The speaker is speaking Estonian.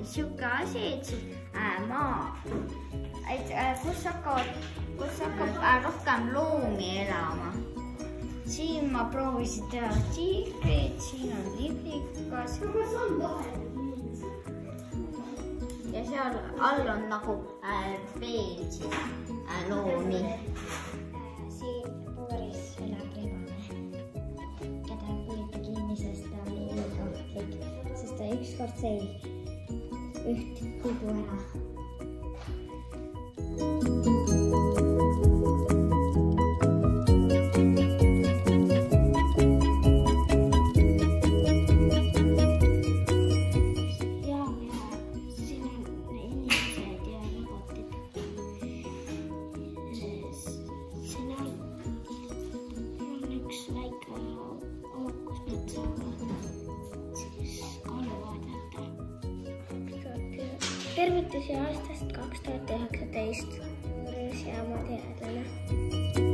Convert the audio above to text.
siuke asi, et siis maa, kus hakkab rohkem loomi elama. Siin ma proovisin teha tiigrid, siin on liblikas. Ja seal all on nagu veel siis loomi. Siin pooris elab rebane, keda püüti kinni, sest ta oli liiga ohtlik, sest ta ükskord sai üht tibu ära. Tervitusi aastast 2019 Jaama teadlane.